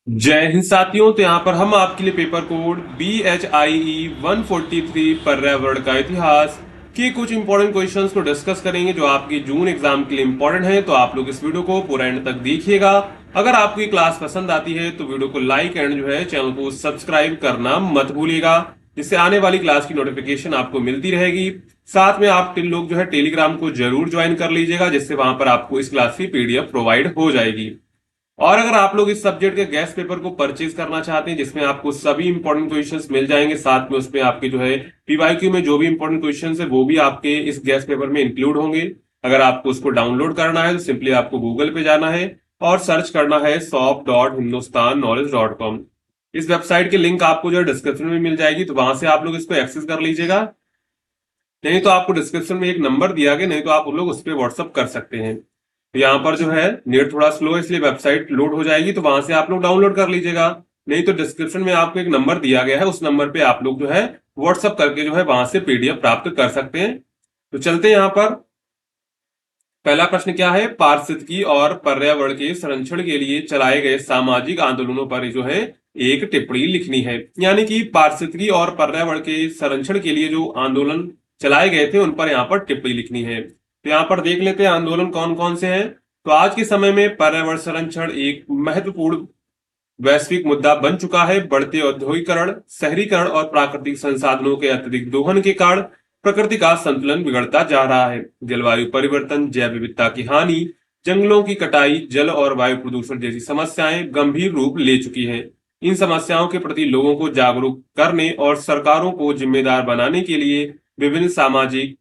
जय हिंद साथियों। तो यहाँ पर हम आपके लिए पेपर कोड BHIE 143 पर्यावरण का इतिहास के कुछ इंपॉर्टेंट क्वेश्चंस को डिस्कस करेंगे जो आपके जून एग्जाम के लिए इंपॉर्टेंट है। तो आप लोग इस वीडियो को पूरा एंड तक देखिएगा। अगर आपको ये क्लास पसंद आती है तो वीडियो को लाइक एंड जो है चैनल को सब्सक्राइब करना मत भूलिएगा, जिससे आने वाली क्लास की नोटिफिकेशन आपको मिलती रहेगी। साथ में आप लोग जो है टेलीग्राम को जरूर ज्वाइन कर लीजिएगा, जिससे वहां पर आपको इस क्लास की PDF प्रोवाइड हो जाएगी। और अगर आप लोग इस सब्जेक्ट के गेस्ट पेपर को परचेज करना चाहते हैं, जिसमें आपको सभी इंपॉर्टेंट क्वेश्चंस मिल जाएंगे, साथ में उसमें आपके जो है PYQ में जो भी इंपॉर्टेंट क्वेश्चंस है वो भी आपके इस गेस्ट पेपर में इंक्लूड होंगे। अगर आपको उसको डाउनलोड करना है तो सिंपली आपको गूगल पे जाना है और सर्च करना है shop.hindustanknowledge.com। इस वेबसाइट की लिंक आपको जो है डिस्क्रिप्शन में मिल जाएगी, तो वहां से आप लोग इसको एक्सेस कर लीजिएगा। नहीं तो आपको डिस्क्रिप्शन में एक नंबर दिया गया, नहीं तो आप लोग उस पर व्हाट्सअप कर सकते हैं। तो यहाँ पर जो है नेट थोड़ा स्लो है, इसलिए वेबसाइट लोड हो जाएगी, तो वहां से आप लोग डाउनलोड कर लीजिएगा। नहीं तो डिस्क्रिप्शन में आपको एक नंबर दिया गया है, उस नंबर पे आप लोग जो है व्हाट्सअप करके जो है वहां से PDF प्राप्त कर सकते हैं। तो चलते हैं यहाँ पर। पहला प्रश्न क्या है, पारिस्थितिकी और पर्यावरण के संरक्षण के लिए चलाए गए सामाजिक आंदोलनों पर जो है एक टिप्पणी लिखनी है। यानी कि पारिस्थितिकी और पर्यावरण के संरक्षण के लिए जो आंदोलन चलाए गए थे उन पर यहाँ पर टिप्पणी लिखनी है। तो यहाँ पर देख लेते हैं आंदोलन कौन कौन से हैं। तो आज के समय में पर्यावरण संरक्षण एक महत्वपूर्ण वैश्विक मुद्दा बन चुका है। बढ़ते औद्योगिकरण, शहरीकरण और प्राकृतिक संसाधनों के अत्यधिक दोहन के कारण प्रकृति का संतुलन बिगड़ता जा रहा है। जलवायु परिवर्तन, जैव विविधता की हानि, जंगलों की कटाई, जल और वायु प्रदूषण जैसी समस्याएं गंभीर रूप ले चुकी हैं। इन समस्याओं के प्रति लोगों को जागरूक करने और सरकारों को जिम्मेदार बनाने के लिए विभिन्न सामाजिक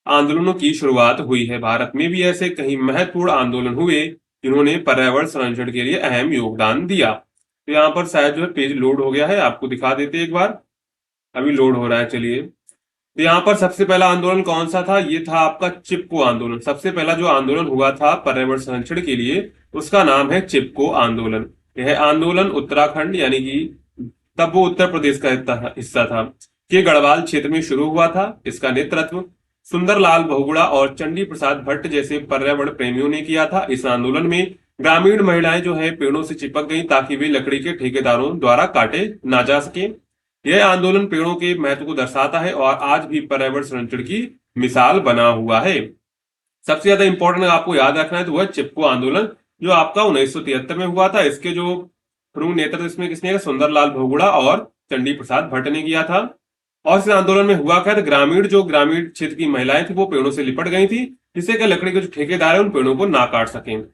आंदोलनों की शुरुआत हुई है। भारत में भी ऐसे कई महत्वपूर्ण आंदोलन हुए जिन्होंने पर्यावरण संरक्षण के लिए अहम योगदान दिया। तो यहाँ पर शायद जो है पेज लोड हो गया है, आपको दिखा देते एक बार। अभी लोड हो रहा है, चलिए। तो यहाँ पर सबसे पहला आंदोलन कौन सा था, ये था आपका चिपको आंदोलन। सबसे पहला जो आंदोलन हुआ था पर्यावरण संरक्षण के लिए, उसका नाम है चिपको आंदोलन। यह आंदोलन उत्तराखंड यानी कि तब वो उत्तर प्रदेश का हिस्सा था के गढ़वाल क्षेत्र में शुरू हुआ था। इसका नेतृत्व सुंदरलाल बहुगुणा और चंडी प्रसाद भट्ट जैसे पर्यावरण प्रेमियों ने किया था। इस आंदोलन में ग्रामीण महिलाएं जो है पेड़ों से चिपक गई ताकि वे लकड़ी के ठेकेदारों द्वारा काटे ना जा सके। यह आंदोलन पेड़ों के महत्व को दर्शाता है और आज भी पर्यावरण संरक्षण की मिसाल बना हुआ है। सबसे ज्यादा इंपॉर्टेंट आपको याद रखना है तो वह चिपको आंदोलन, जो आपका 1973 में हुआ था। इसके जो प्रमुख नेतृत्व इसमें किसने किया, सुंदरलाल बहुगुणा और चंडी प्रसाद भट्ट ने किया था। और इस आंदोलन में हुआ क्या था, ग्रामीण क्षेत्र की महिलाएं थी वो पेड़ों से लिपट गई थी, जिससे कि लकड़ी के जो ठेकेदार है उन पेड़ों को ना काट सकें।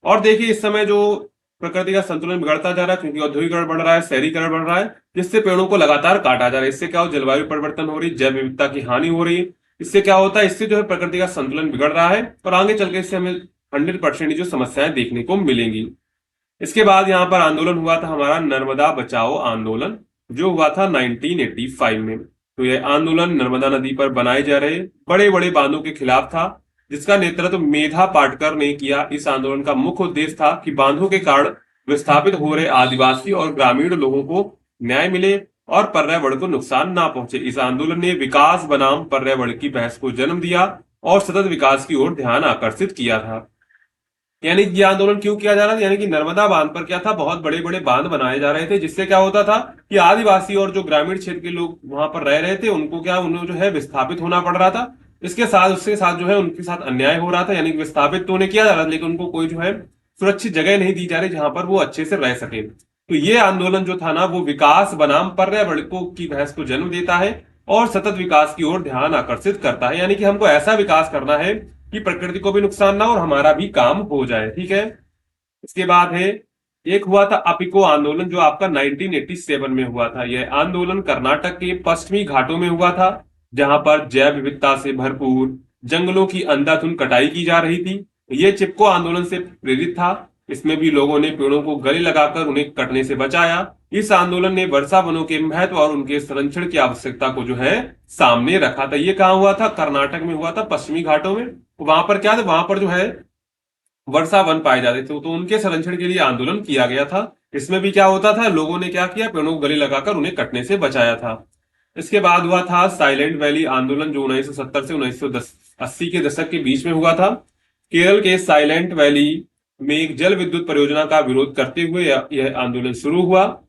और देखिए इस समय जो प्रकृति का संतुलन बिगड़ता जा रहा है, क्योंकि औद्योगिकरण बढ़ रहा है, शहरीकरण बढ़ रहा है, जिससे पेड़ों को लगातार काटा जा रहा है। इससे क्या हो, जलवायु परिवर्तन हो रही है, जैव विविधता की हानि हो रही है। इससे क्या होता है, इससे जो है प्रकृति का संतुलन बिगड़ रहा है और आगे चल के इससे हमें 100% जो समस्याएं देखने को मिलेंगी। इसके बाद यहाँ पर आंदोलन हुआ था हमारा नर्मदा बचाओ आंदोलन, जो हुआ था 1985 में। तो यह आंदोलन नर्मदा नदी पर बनाए जा रहे बड़े बड़े बांधों के खिलाफ था, जिसका नेतृत्व मेधा पाटकर ने किया। इस आंदोलन का मुख्य उद्देश्य था कि बांधों के कारण विस्थापित हो रहे आदिवासी और ग्रामीण लोगों को न्याय मिले और पर्यावरण को नुकसान ना पहुंचे। इस आंदोलन ने विकास बनाम पर्यावरण की बहस को जन्म दिया और सतत विकास की ओर ध्यान आकर्षित किया था। यानी ये आंदोलन क्यों किया जा रहा था, यानी कि नर्मदा बांध पर क्या था, बहुत बड़े बड़े बांध बनाए जा रहे थे, जिससे क्या होता था कि आदिवासी और जो ग्रामीण क्षेत्र के लोग वहां पर रह रहे थे उनको क्या, उन्हें जो है विस्थापित होना पड़ रहा था। इसके साथ उसके साथ जो है उनके साथ अन्याय हो रहा था। यानी कि विस्थापित तो उन्हें किया जा रहा था, लेकिन उनको कोई जो है सुरक्षित जगह नहीं दी जा रही जहां पर वो अच्छे से रह सके। तो ये आंदोलन जो था ना, वो विकास बनाम पर्यावरण को की बहस को जन्म देता है और सतत विकास की ओर ध्यान आकर्षित करता है। यानी कि हमको ऐसा विकास करना है कि प्रकृति को भी नुकसान ना और हमारा भी काम हो जाए, ठीक है। इसके बाद है एक हुआ था अपिको आंदोलन, जो आपका 1987 में हुआ था। यह आंदोलन कर्नाटक के पश्चिमी घाटों में हुआ था, जहां पर जैव विविधता से भरपूर जंगलों की अंधाधुंध कटाई की जा रही थी। यह चिपको आंदोलन से प्रेरित था। इसमें भी लोगों ने पेड़ों को गले लगाकर उन्हें कटने से बचाया। इस आंदोलन ने वर्षा वनों के महत्व और उनके संरक्षण की आवश्यकता को जो है सामने रखा था। ये कहाँ हुआ था, कर्नाटक में हुआ था, पश्चिमी घाटों में। वहां पर क्या था, वहां पर जो है वर्षा वन पाए जाते थे, तो उनके संरक्षण के लिए आंदोलन किया गया था। इसमें भी क्या होता था, लोगों ने क्या किया, पेड़ों को गले लगाकर उन्हें कटने से बचाया था। इसके बाद हुआ था साइलेंट वैली आंदोलन, जो 1970 से 1980 के दशक के बीच में हुआ था। केरल के साइलेंट वैली में एक जल विद्युत परियोजना का विरोध करते हुए यह आंदोलन शुरू हुआ।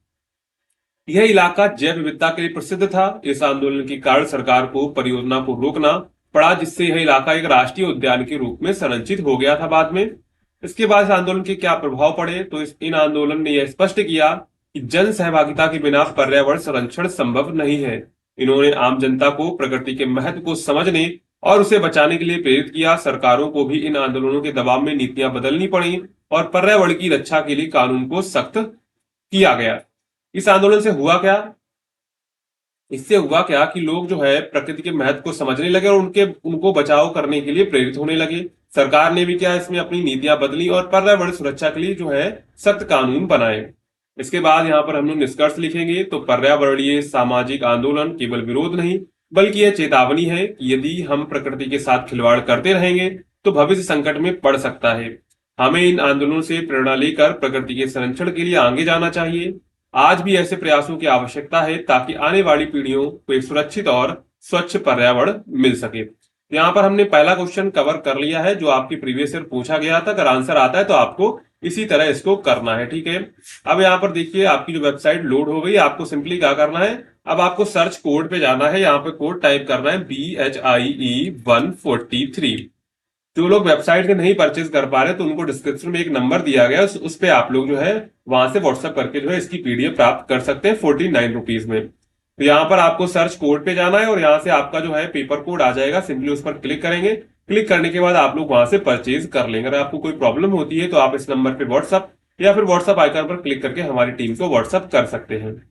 यह इलाका जैव विविधता के लिए प्रसिद्ध था। इस आंदोलन के कारण सरकार को परियोजना को रोकना पड़ा, जिससे यह इलाका एक राष्ट्रीय उद्यान के रूप में संरक्षित हो गया था बाद में। इसके बाद इस आंदोलन के क्या प्रभाव पड़े, तो इन आंदोलन ने यह स्पष्ट किया कि जन सहभागिता के बिना पर्यावरण संरक्षण संभव नहीं है। इन्होंने आम जनता को प्रकृति के महत्व को समझने और उसे बचाने के लिए प्रेरित किया। सरकारों को भी इन आंदोलनों के दबाव में नीतियां बदलनी पड़ी और पर्यावरण की रक्षा के लिए कानून को सख्त किया गया। इस आंदोलन से हुआ क्या, इससे हुआ क्या कि लोग जो है प्रकृति के महत्व को समझने लगे और उनको बचाव करने के लिए प्रेरित होने लगे। सरकार ने भी क्या इसमें अपनी नीतियां बदली और पर्यावरण सुरक्षा के लिए जो है सख्त कानून बनाए। इसके बाद यहाँ पर हम लोग निष्कर्ष लिखेंगे, तो पर्यावरणीय सामाजिक आंदोलन केवल विरोध नहीं बल्कि यह चेतावनी है कि यदि हम प्रकृति के साथ खिलवाड़ करते रहेंगे तो भविष्य संकट में पड़ सकता है। हमें इन आंदोलनों से प्रेरणा लेकर प्रकृति के संरक्षण के लिए आगे जाना चाहिए। आज भी ऐसे प्रयासों की आवश्यकता है ताकि आने वाली पीढ़ियों को एक सुरक्षित और स्वच्छ पर्यावरण मिल सके। यहाँ पर हमने पहला क्वेश्चन कवर कर लिया है जो आपकी प्रीवियस ईयर पूछा गया था। अगर आंसर आता है तो आपको इसी तरह इसको करना है, ठीक है। अब यहाँ पर देखिए आपकी जो वेबसाइट लोड हो गई। आपको सिंपली क्या करना है, अब आपको सर्च कोड पे जाना है। यहाँ पे कोड टाइप करना है BHIE143। जो लोग वेबसाइट के नहीं परचेज कर पा रहे तो उनको डिस्क्रिप्शन में एक नंबर दिया गया, उस पे आप लोग जो है वहां से व्हाट्सएप करके जो है इसकी पीडीएफ प्राप्त कर सकते हैं 49 रुपीज में। तो यहाँ पर आपको सर्च कोड पे जाना है और यहाँ से आपका जो है पेपर कोड आ जाएगा। सिंपली उस पर क्लिक करेंगे। क्लिक करने के बाद आप लोग वहां से परचेज कर लेंगे। अगर आपको कोई प्रॉब्लम होती है तो आप इस नंबर पे व्हाट्सएप या फिर व्हाट्सएप आइकन पर क्लिक करके हमारी टीम को व्हाट्सएप कर सकते हैं।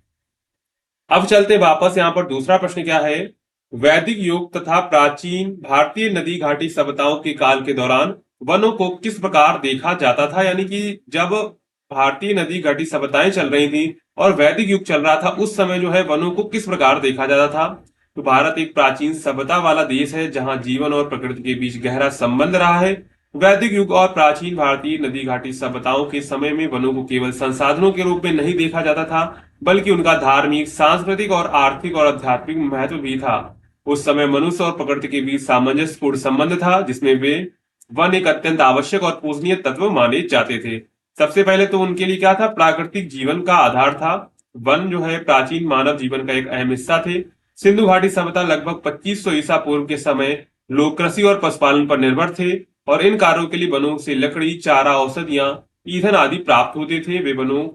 अब चलते वापस, यहाँ पर दूसरा प्रश्न क्या है, वैदिक युग तथा प्राचीन भारतीय नदी घाटी सभ्यताओं के काल के दौरान वनों को किस प्रकार देखा जाता था। यानी कि जब भारतीय नदी घाटी सभ्यताएं चल रही थी और वैदिक युग चल रहा था उस समय जो है वनों को किस प्रकार देखा जाता था। तो भारत एक प्राचीन सभ्यता वाला देश है जहां जीवन और प्रकृति के बीच गहरा संबंध रहा है। वैदिक युग और प्राचीन भारतीय नदी घाटी सभ्यताओं के समय में वनों को केवल संसाधनों के रूप में नहीं देखा जाता था बल्कि उनका धार्मिक, सांस्कृतिक और आर्थिक और आध्यात्मिक महत्व भी था। उस समय मनुष्य और प्रकृति के बीच सामंजस्यपूर्ण संबंध था जिसमें वे वन एक अत्यंत आवश्यक और पूजनीय तत्व माने जाते थे। सबसे पहले तो उनके लिए क्या था, प्राकृतिक जीवन का आधार था। वन जो है प्राचीन मानव जीवन का एक अहम हिस्सा थे। सिंधु घाटी सभ्यता लगभग 2500 ईसा पूर्व के समय लोग कृषि और पशुपालन पर निर्भर थे और इन कार्यों के लिए वनों से लकड़ी, चारा, औषधियां, ईंधन आदि प्राप्त होते थे। वे वनों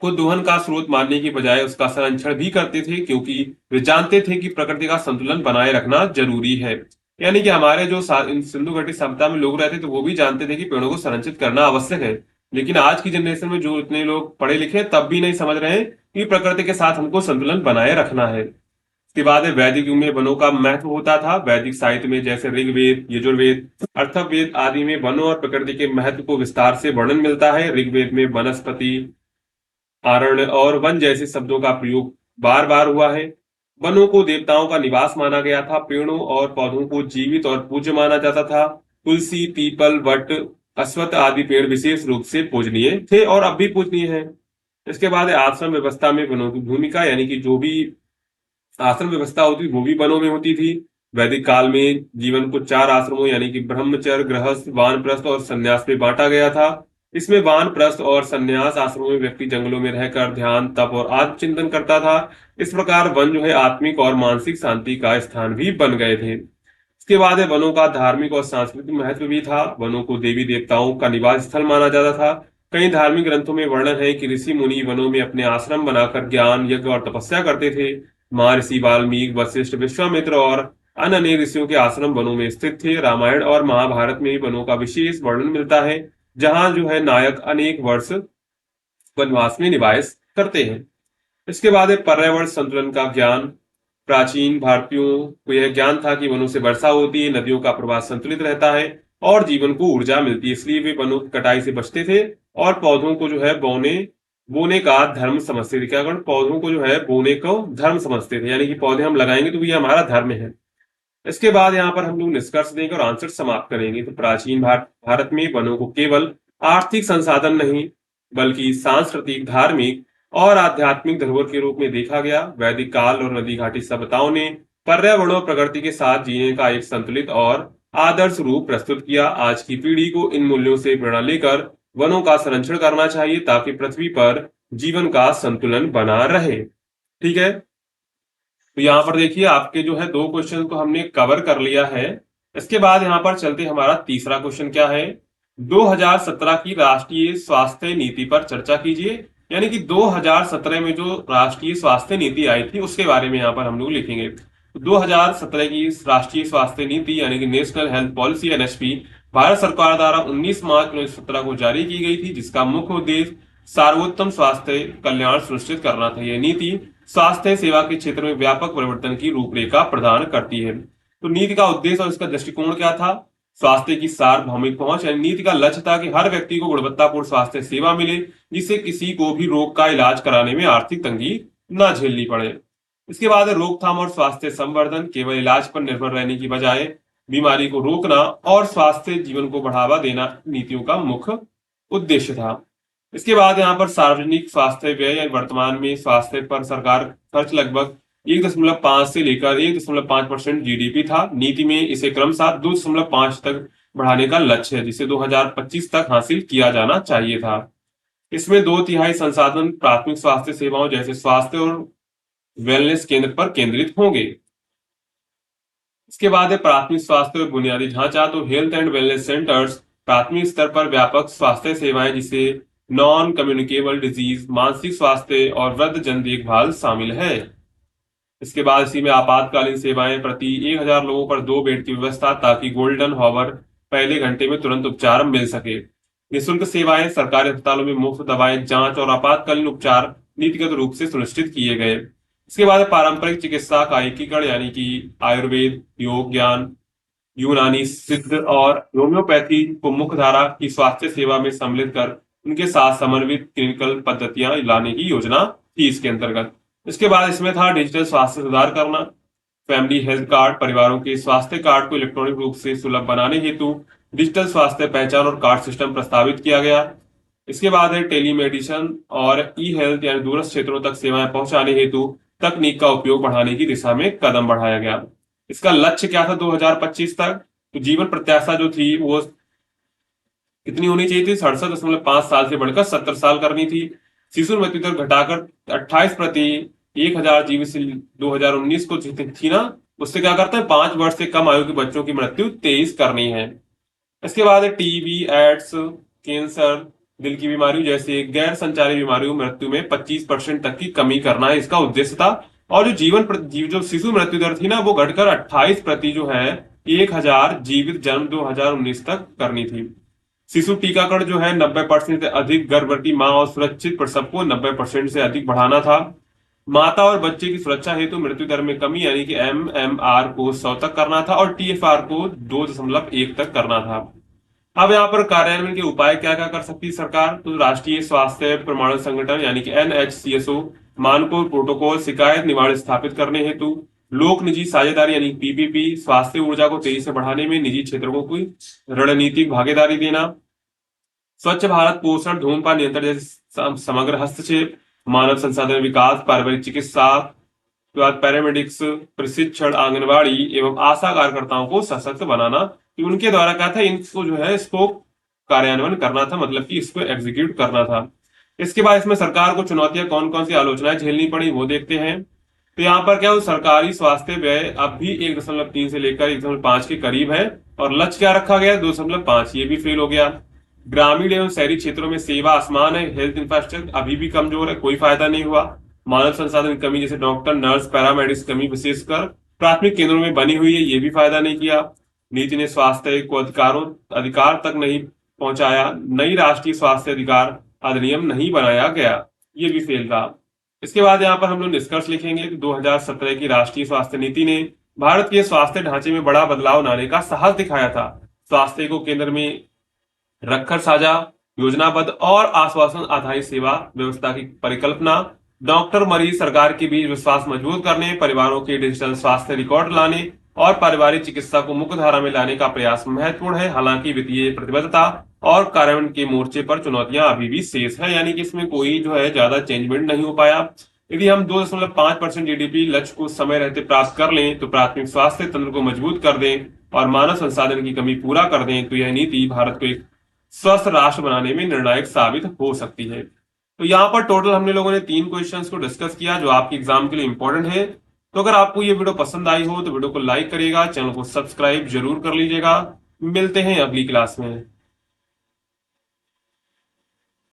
को दोहन का स्रोत मानने की बजाय उसका संरक्षण भी करते थे क्योंकि वे जानते थे कि प्रकृति का संतुलन बनाए रखना जरूरी है। यानी कि हमारे जो सिंधु घाटी सभ्यता में लोग रहते थे तो वो भी जानते थे कि पेड़ों को संरक्षित करना आवश्यक है। लेकिन आज की जनरेशन में जो इतने लोग पढ़े लिखे तब भी नहीं समझ रहे हैं कि प्रकृति के साथ हमको संतुलन बनाए रखना है। इसके बाद वैदिक युग में वनों का महत्व होता था। वैदिक साहित्य में जैसे ऋग्वेद, यजुर्वेद, अथर्ववेद आदि में वनों और प्रकृति के महत्व को विस्तार से वर्णन मिलता है। ऋग्वेद में वनस्पति, अरण्य और वन जैसे शब्दों का प्रयोग बार बार हुआ है। वनों को देवताओं का निवास माना गया था। पेड़ों और पौधों को जीवित और पूज्य माना जाता था। तुलसी, पीपल, वट, अश्वत्थ आदि पेड़ विशेष रूप से पूजनीय थे और अब भी पूजनीय है। इसके बाद आश्रम व्यवस्था में वनों की भूमिका, यानी कि जो भी आश्रम व्यवस्था होती थी वो भी वनों में होती थी। वैदिक काल में जीवन को 4 आश्रमों यानी कि ब्रह्मचर्य, गृहस्थ, वानप्रस्थ और संन्यास में बांटा गया था। इसमें वानप्रस्थ और संन्यास आश्रमों में व्यक्ति जंगलों में रहकर ध्यान, तप और आत्मचिंतन करता था। इस प्रकार वन जो है आत्मिक और मानसिक शांति का स्थान भी बन गए थे। इसके बाद वनों का धार्मिक और सांस्कृतिक महत्व भी था। वनों को देवी देवताओं का निवास स्थल माना जाता था। कई धार्मिक ग्रंथों में वर्णन है कि ऋषि मुनि वनों में अपने आश्रम बनाकर ज्ञान, यज्ञ और तपस्या करते थे। महर्षि वाल्मीकि, वशिष्ठ, विश्वामित्र और अन्य अनेक ऋषियों के आश्रम वनों में स्थित थे। रामायण और महाभारत में वनों का विशेष वर्णन मिलता है जहां जो है नायक अनेक वर्ष वनवास में निवास करते हैं। इसके बाद पर्यावरण संतुलन का ज्ञान। प्राचीन भारतीयों को यह ज्ञान था कि वनों से वर्षा होती है, नदियों का प्रवाह संतुलित रहता है और जीवन को ऊर्जा मिलती है। इसलिए वे वनों की कटाई से बचते थे और पौधों को जो है बोने का धर्म समझते थे। क्या करें, पौधों को जो है बोने को धर्म समझते थे, यानी कि पौधे हम लगाएंगे तो ये हमारा धर्म है। इसके बाद यहाँ पर हम लोग निष्कर्ष देंगे और आंसर समाप्त करेंगे। तो प्राचीन भारत में वनों को केवल आर्थिक संसाधन नहीं बल्कि सांस्कृतिक, धार्मिक और आध्यात्मिक धरोहर के रूप में देखा गया। वैदिक काल और नदी घाटी सभ्यताओं ने पर्यावरण और प्रकृति के साथ जीने का एक संतुलित और आदर्श रूप प्रस्तुत किया। आज की पीढ़ी को इन मूल्यों से प्रेरणा लेकर वनों का संरक्षण करना चाहिए ताकि पृथ्वी पर जीवन का संतुलन बना रहे। ठीक है, तो यहाँ पर देखिए आपके जो है दो क्वेश्चन को हमने कवर कर लिया है। इसके बाद यहाँ पर चलते हमारा तीसरा क्वेश्चन क्या है, 2017 की राष्ट्रीय स्वास्थ्य नीति पर चर्चा कीजिए। यानी कि 2017 में जो राष्ट्रीय स्वास्थ्य नीति आई थी उसके बारे में यहाँ पर हम लोग लिखेंगे। 2017 की राष्ट्रीय स्वास्थ्य नीति यानी कि national health policy NHP Bharat सरकार द्वारा 19 मार्च 1917 को जारी की गई थी, जिसका मुख्य उद्देश्य सर्वोत्तम स्वास्थ्य कल्याण सुनिश्चित करना था। यह नीति स्वास्थ्य सेवा के क्षेत्र में व्यापक परिवर्तन की रूपरेखा प्रदान करती है। तो नीति का उद्देश्य और इसका दृष्टिकोण क्या था, स्वास्थ्य की सार्वभौमिक पहुंच। यानी नीति का लक्ष्य था कि हर व्यक्ति को गुणवत्तापूर्ण स्वास्थ्य सेवा मिले, जिससे किसी को भी रोग का इलाज कराने में आर्थिक तंगी न झेलनी पड़े। इसके बाद रोकथाम और स्वास्थ्य संवर्धन, केवल इलाज पर निर्भर रहने की बजाय बीमारी को रोकना और स्वास्थ्य जीवन को बढ़ावा देना नीतियों का मुख्य उद्देश्य था। इसके बाद यहाँ पर सार्वजनिक स्वास्थ्य व्यय, वर्तमान में स्वास्थ्य पर सरकार खर्च लगभग 1.5 से लेकर 1.5% जीडीपी था। नीति में इसे क्रमशः 2.5 तक बढ़ाने का लक्ष्य है, जिसे 2025 तक हासिल किया जाना चाहिए था। इसमें 2/3 संसाधन प्राथमिक स्वास्थ्य सेवाओं जैसे स्वास्थ्य और वेलनेस केंद्र पर केंद्रित होंगे। इसके बाद है प्राथमिक स्वास्थ्य और बुनियादी ढांचा। तो हेल्थ एंड वेलनेस सेंटर्स प्राथमिक स्तर पर व्यापक स्वास्थ्य सेवाएं, जिसे नॉन कम्युनिकेबल डिजीज, मानसिक स्वास्थ्य और वृद्ध जन देखभाल शामिल है। इसके बाद इसी में आपातकालीन सेवाएं, प्रति 1000 लोगों पर 2 बेड की व्यवस्था ताकि गोल्डन हॉवर पहले घंटे में तुरंत उपचार मिल सके। निःशुल्क सेवाएं, सरकारी अस्पतालों में मुफ्त दवाएं, जांच और आपातकालीन उपचार नीतिगत रूप से सुनिश्चित किए गए। इसके बाद पारंपरिक चिकित्सा का एकीकरण, यानी कि आयुर्वेद, योग ज्ञान, यूनानी, सिद्ध और होम्योपैथी को मुख्य धारा की स्वास्थ्य सेवा में सम्मिलित कर उनके साथ समन्वित क्लिनिकल पद्धतियां लाने की योजना थी इसके अंतर्गत। इसके बाद इसमें था डिजिटल स्वास्थ्य सुधार करना। फैमिली हेल्थ कार्ड, परिवारों के स्वास्थ्य कार्ड को इलेक्ट्रॉनिक रूप से सुलभ बनाने हेतु डिजिटल स्वास्थ्य पहचान और कार्ड सिस्टम प्रस्तावित किया गया। इसके बाद है टेलीमेडिसिन और ई हेल्थ यानी दूरस्थ क्षेत्रों तक सेवाएं पहुंचाने हेतु तकनीक का उपयोग बढ़ाने की दिशा में कदम बढ़ाया गया। इसका लक्ष्य क्या था 2025 तक, तो जीवन प्रत्याशा जो थी वो कितनी होनी चाहिए थी, 67.5 साल से बढ़कर 70 साल करनी थी। शिशु मृत्यु दर घटाकर 28 प्रति 1000 जीवित 2019 को थी ना, उससे क्या करते हैं 5 वर्ष से कम आयु के बच्चों की मृत्यु 23 करनी है। इसके बाद टीबी, एड्स, कैंसर, दिल की बीमारियों जैसे गैर संचारी बीमारियों मृत्यु में 25% तक की कमी करना है इसका उद्देश्य था। और जो शिशु मृत्यु दर थी ना वो घटकर 28 प्रति जो है 1000 जीवित जन्म 2019 तक करनी थी। शिशु टीकाकरण जो है 90% से अधिक गर्भवती मां और सुरक्षित प्रसव को 90% से अधिक बढ़ाना था। माता और बच्चे की सुरक्षा हेतु मृत्यु दर में कमी, यानी कि MMR को 100 तक करना था और TFR को 2.1 तक करना था। अब यहाँ पर कार्यान्वयन के उपाय क्या क्या कर सकती है सरकार, तो राष्ट्रीय स्वास्थ्य प्रमाणन संगठन यानी कि NHCSO मानकों, प्रोटोकॉल, शिकायत निवारण स्थापित करने हेतु लोक निजी साझेदारी यानी PPP, स्वास्थ्य ऊर्जा को तेजी से बढ़ाने में निजी क्षेत्रों को रणनीतिक भागीदारी देना, स्वच्छ भारत पोषण, धूम्रपान नियंत्रण जैसे समग्र हस्तक्षेप, मानव संसाधन विकास, पारिवारिक चिकित्सा, पैरामेडिक्स प्रशिक्षण, आंगनबाड़ी एवं आशा कार्यकर्ताओं को सशक्त बनाना। कि उनके द्वारा क्या था, इनको जो है इसको कार्यान्वयन करना था, मतलब कि इसको एग्जीक्यूट करना था। इसके बाद इसमें सरकार को चुनौतियां कौन कौन सी आलोचनाएं झेलनी पड़ी वो देखते हैं। तो यहाँ पर क्या हो, सरकारी स्वास्थ्य व्यय अब भी 1.3 से लेकर 1.5 के करीब है और लक्ष्य क्या रखा गया 2.5, ये भी फेल हो गया। ग्रामीण एवं शहरी क्षेत्रों में सेवा आसमान है, हेल्थ इंफ्रास्ट्रक्चर अभी भी कमजोर है, कोई फायदा नहीं हुआ। मानव संसाधन की कमी जैसे डॉक्टर, नर्स, पैरामेडिक्स कमी विशेषकर प्राथमिक केंद्रों में बनी हुई है, ये भी फायदा नहीं किया। नीति ने स्वास्थ्य को अधिकार तक नहीं पहुंचाया। नई राष्ट्रीय स्वास्थ्य अधिकार अधिनियम नहीं बनाया गया, ये भी फेल था। इसके बाद यहाँ पर हम लोग निष्कर्ष लिखेंगे कि 2017 की राष्ट्रीय स्वास्थ्य नीति ने भारत के स्वास्थ्य ढांचे में बड़ा बदलाव लाने का साहस दिखाया था। स्वास्थ्य को केंद्र में रखकर साझा, योजनाबद्ध और आश्वासन आधारित सेवा व्यवस्था की परिकल्पना, डॉक्टर मरीज सरकार के बीच विश्वास मजबूत करने, परिवारों के डिजिटल स्वास्थ्य रिकॉर्ड लाने और पारिवारिक चिकित्सा को मुख्य धारा में लाने का प्रयास महत्वपूर्ण है। हालांकि वित्तीय प्रतिबद्धता और कार्यान्वयन के मोर्चे पर चुनौतियां अभी भी शेष है, यानी कि इसमें कोई जो है ज्यादा चेंजमेंट नहीं हो पाया। यदि हम 2.5% GDP लक्ष्य को समय रहते प्राप्त कर लें तो प्राथमिक स्वास्थ्य तंत्र को मजबूत कर दें और मानव संसाधन की कमी पूरा कर दें तो यह नीति भारत को एक स्वस्थ राष्ट्र बनाने में निर्णायक साबित हो सकती है। तो यहाँ पर टोटल हमने लोगों ने 3 क्वेश्चंस को डिस्कस किया जो आपके एग्जाम के लिए इंपॉर्टेंट है। तो अगर आपको ये वीडियो पसंद आई हो तो वीडियो को लाइक करिएगा, चैनल को सब्सक्राइब जरूर कर लीजिएगा। मिलते हैं अगली क्लास में।